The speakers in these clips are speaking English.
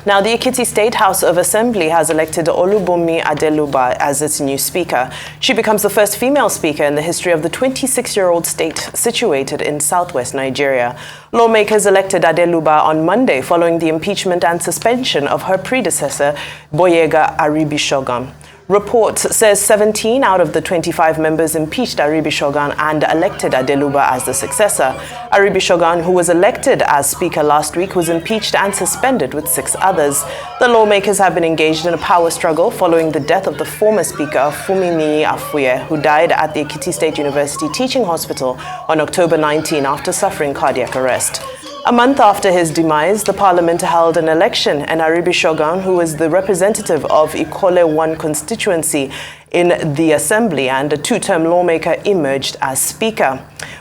Now, the Ekiti State House of Assembly has elected Olubomi Adeluba as its new speaker. She becomes the first female speaker in the history of the 26-year-old state situated in southwest Nigeria. Lawmakers elected Adeluba on Monday following the impeachment and suspension of her predecessor, Boyega Aribishogun. Report says 17 out of the 25 members impeached Aribishogun and elected Adeluba as the successor. Aribishogun, who was elected as speaker last week, was impeached and suspended with 6 others. The lawmakers have been engaged in a power struggle following the death of the former speaker, Fumini Afuye, who died at the Ekiti State University Teaching Hospital on October 19 after suffering cardiac arrest. A month after his demise, the parliament held an election, and Aribishogun, who is the representative of Ikole 1 constituency in the assembly and a 2-term lawmaker, emerged as speaker.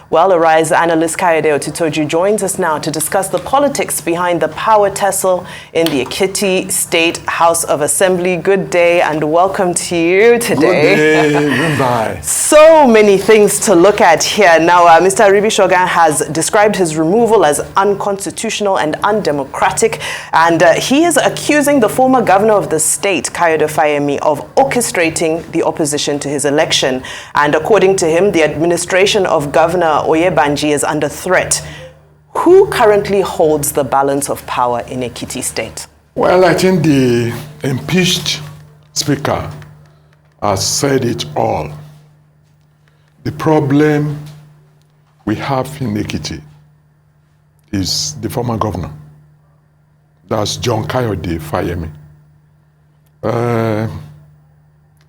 Well, Arise analyst Kayode Otitoju joins us now to discuss the politics behind the power tussle in the Ekiti State House of Assembly. Good day and welcome to you today. Good day, goodbye. So many things to look at here. Now, Mr. Aribishogun has described his removal as unconstitutional and undemocratic, and he is accusing the former governor of the state, Kayode of orchestrating the opposition to his election. And according to him, the administration of Governor Oyebanji is under threat. Who currently holds the balance of power in Ekiti State? Well, I think the impeached speaker has said it all. The problem we have in Ekiti is the former governor. That's John Kayode Fayemi.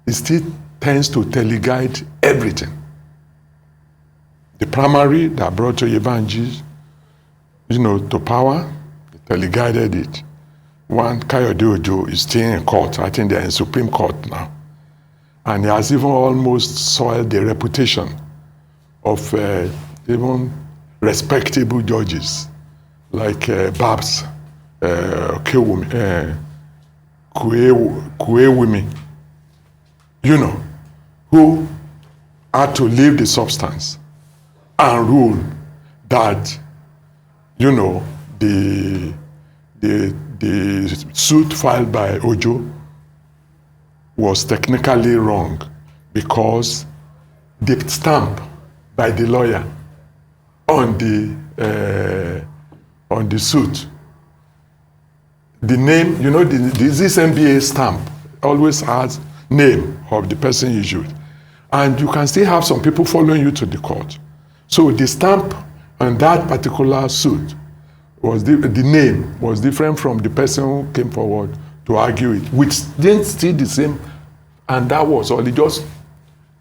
He still tends to teleguide everything. The primary that brought Oyebanji, to power, he teleguided it. One, Kayode is still in court. I think they're in Supreme Court now. And he has even almost soiled the reputation of even respectable judges like Babs Kuewumi, who had to leave the substance and rule that, the suit filed by Ojo was technically wrong because the stamp by the lawyer on the suit, the name, this NBA stamp always has name of the person issued, and you can still have some people following you to the court. So the stamp on that particular suit was the name was different from the person who came forward to argue it, which didn't still the same, and that was all. He just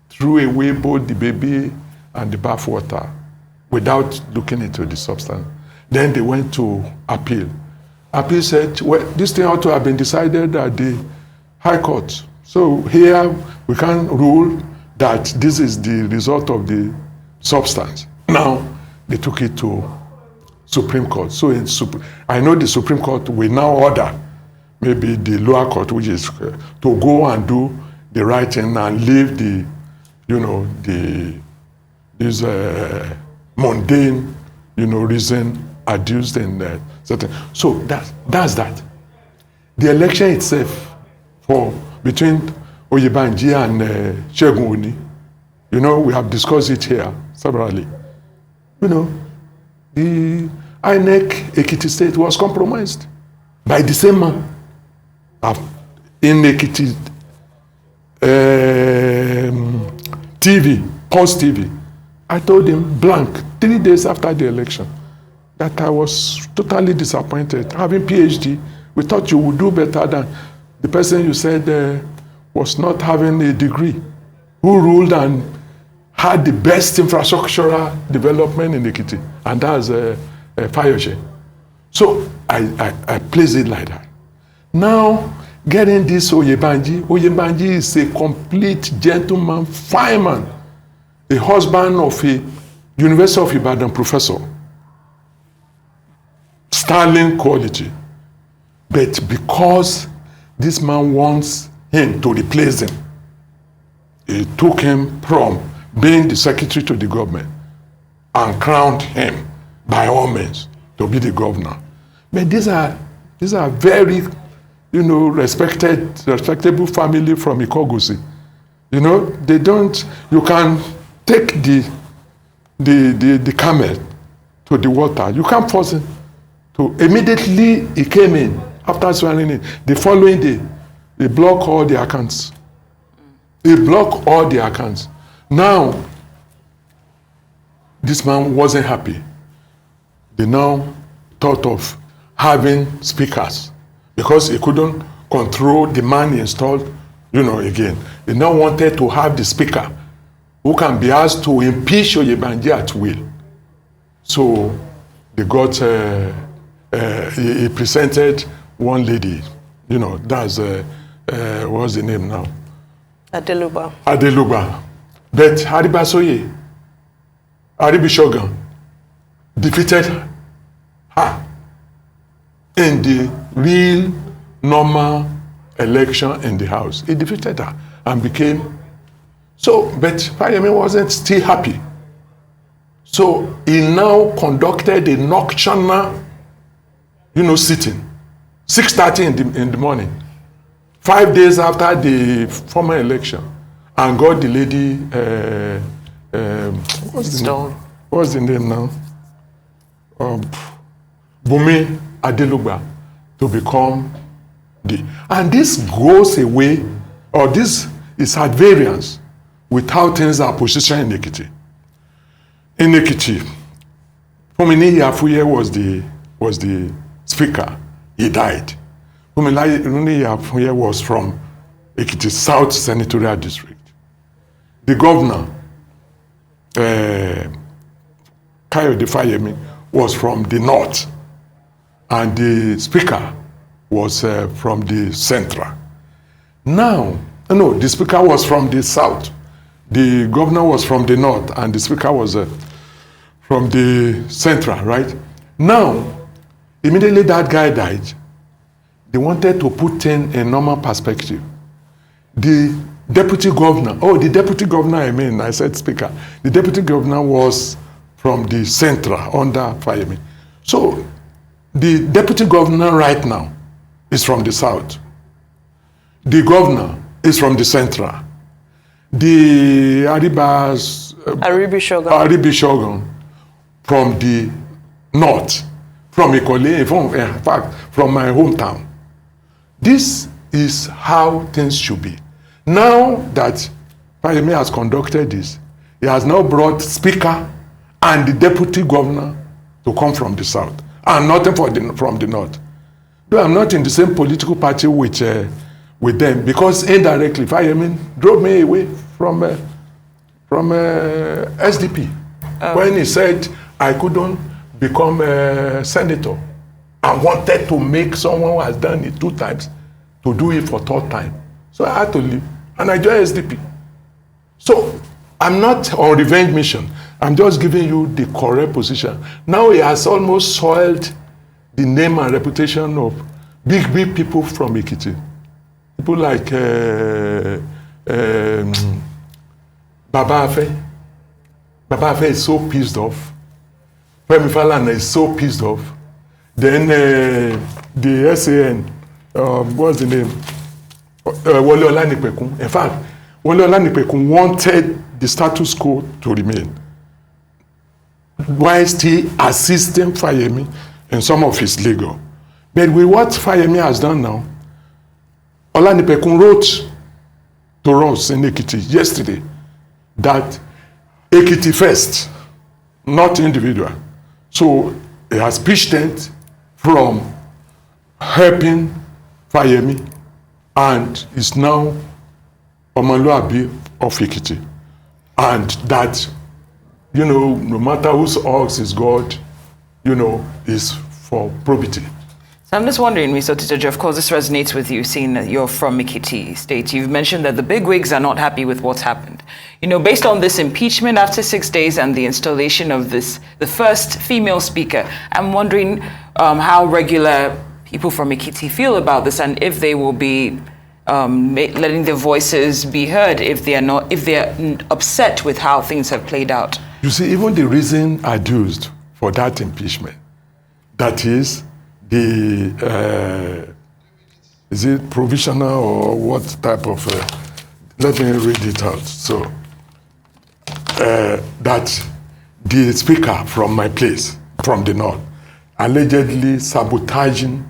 threw away both the baby and the bathwater without looking into the substance. Then they went to appeal. Appeal said, well, this thing ought to have been decided at the High Court. So here we can rule that this is the result of the substance. Now they took it to Supreme Court. So I know the Supreme Court will now order maybe the lower court, which is to go and do the right thing and leave the, this mundane, reason adduced in certain. So that's that. The election itself between Oyebanji and Segun Oni, we have discussed it here severally. The INEC Ekiti State was compromised by the same man in Ekiti TV, Pulse TV. I told him blank 3 days after the election that I was totally disappointed. Having PhD, we thought you would do better than the person you said was not having a degree, who ruled and had the best infrastructural development in Ekiti, and that's Fayose. So I place it like that. Now, getting this Oyebanji is a complete gentleman, fine man, a husband of a University of Ibadan professor, sterling quality. But because this man wants him to replace him, he took him from being the secretary to the government and crowned him by all means to be the governor. But these are very respectable family from Ikogosi. They don't. You can take the camel to the water. You can't force him to. Immediately he came in after swearing in. The following day, they block all the accounts. They block all the accounts. Now, this man wasn't happy. They now thought of having speakers because he couldn't control the man he installed, again. They now wanted to have the speaker who can be asked to impeach Oyebanji at will. So they got, he presented one lady, that's, what's the name now? Adeluba. But Aribasoye, Aribishogun, defeated her in the real, normal election in the House. He defeated her and became. But Fayemi wasn't still happy. So he now conducted a nocturnal, sitting, 6:30 in the morning, 5 days after the former election, and got the lady. What's the name now? Bumi Adelugba to become and this goes away, or this is at variance with how things are positioned in Ekiti. In Ekiti, Fumini Yafuye was the speaker. He died. Fumini Yafuye was from Ekiti South Senatorial District. The governor, Kayode Fayemi, was from the north, and the speaker was from the central. Now, no, the speaker was from the south, the governor was from the north, and the speaker was from the central, right? Now, immediately that guy died, they wanted to put in a normal perspective. The deputy governor, I said speaker. The deputy governor was from the central under Fayemi. So the deputy governor right now is from the south. The governor is from the central. The Aribishogun from the north, from Ikole, in fact, from my hometown. This is how things should be. Now that Fayemi has conducted this, he has now brought speaker and the deputy governor to come from the south, and nothing from the north. Though I'm not in the same political party with them, because indirectly Fayemi drove me away from SDP when he said I couldn't become a senator. I wanted to make someone who has done it 2 times to do it for 3rd time. So I had to leave, and I joined SDP. So I'm not on revenge mission. I'm just giving you the correct position. Now he has almost soiled the name and reputation of big people from Ekiti. People like Baba Afe. Baba Afe is so pissed off. Femi Falana is so pissed off. Then the SAN, what's the name? Wole Olanipekun. In fact, Wole Olanipekun wanted the status quo to remain, while still assisting Fayemi in some of his legal. But with what Fayemi has done now, Olanipekun wrote to us in Ekiti yesterday that Ekiti first, not individual. So he has pitched tent from helping Fayemi and is now Omoluabi of Ekiti. And that, no matter whose ox is God, is for probity. So I'm just wondering, Mr. Otitoju, of course, this resonates with you, seeing that you're from Ekiti State. You've mentioned that the bigwigs are not happy with what's happened. Based on this impeachment after 6 days and the installation of the first female speaker, I'm wondering how regular people from Ekiti feel about this, and if they will be letting their voices be heard if they're upset with how things have played out. You see, even the reason adduced for that impeachment, that is the is it provisional or what type of, let me read it out. So, that the speaker from my place, from the north, allegedly sabotaging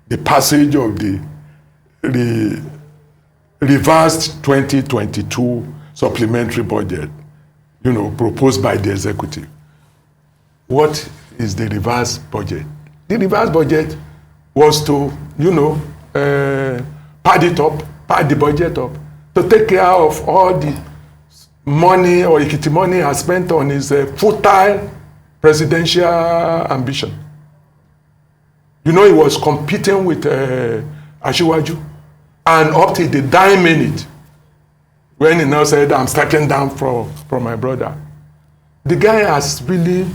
the passage of the reversed 2022 supplementary budget, proposed by the executive. What is the reverse budget? The reverse budget was to, pad the budget up, to take care of all the money or Ekiti money has spent on his futile presidential ambition. He was competing with Asiwaju, and up to the dying minute, when he now said, I'm stepping down from my brother, the guy has really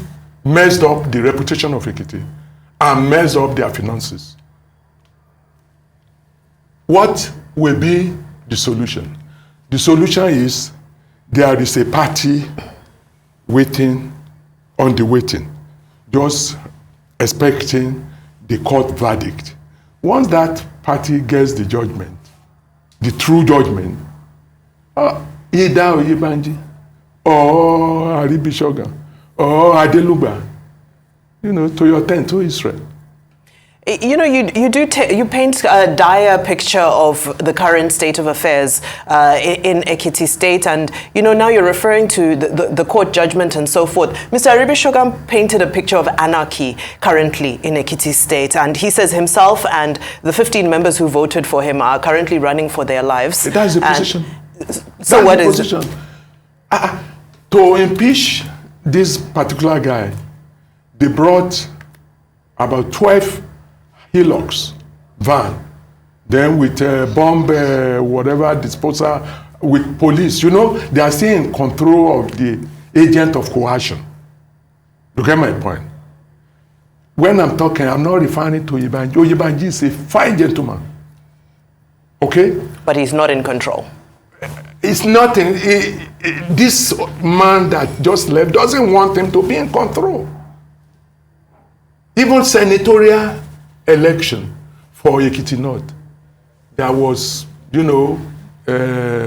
messed up the reputation of Ekiti and messed up their finances. What will be the solution? The solution is there is a party waiting, just expecting the court verdict. Once that party gets the judgment, the true judgment, either Oyebanji or Aribishoga or Adeluba, to your tent, to Israel. You paint a dire picture of the current state of affairs in Ekiti State, and now you're referring to the court judgment and so forth. Mr. Aribishoga painted a picture of anarchy currently in Ekiti State, and he says himself and the 15 members who voted for him are currently running for their lives. That's the position. So what is it? To impeach this particular guy, they brought about 12 Hilux van, then with bomb, whatever disposal, with police. They are still in control of the agent of coercion. You get my point? When I'm talking, I'm not referring to Oyebanji. Oyebanji is a fine gentleman. Okay? But he's not in control. It's not this man that just left doesn't want him to be in control. Even senatorial election for Ekiti North, there was,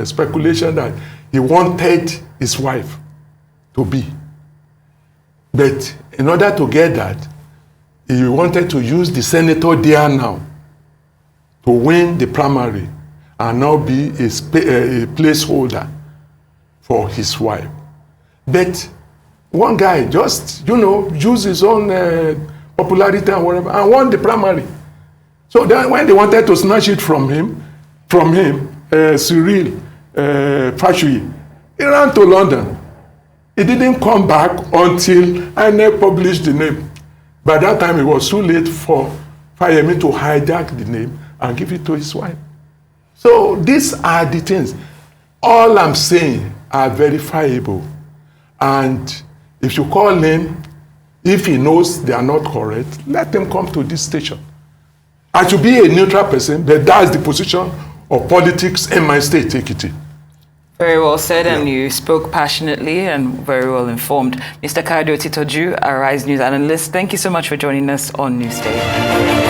speculation that he wanted his wife to be. But in order to get that, he wanted to use the senator there now to win the primary and now be a placeholder for his wife. But one guy just, used his own popularity and whatever, and won the primary. So then when they wanted to snatch it from him, Cyril Fashui, he ran to London. He didn't come back until INEC published the name. By that time, it was too late for Fayemi to hijack the name and give it to his wife. So these are the things. All I'm saying are verifiable. And if you call him, if he knows they are not correct, let him come to this station. I should be a neutral person, but that's the position of politics in my state, Ekiti. Very well said, and you spoke passionately and very well informed. Mr. Kayode Otitoju, our Rise News analyst, thank you so much for joining us on Newsday.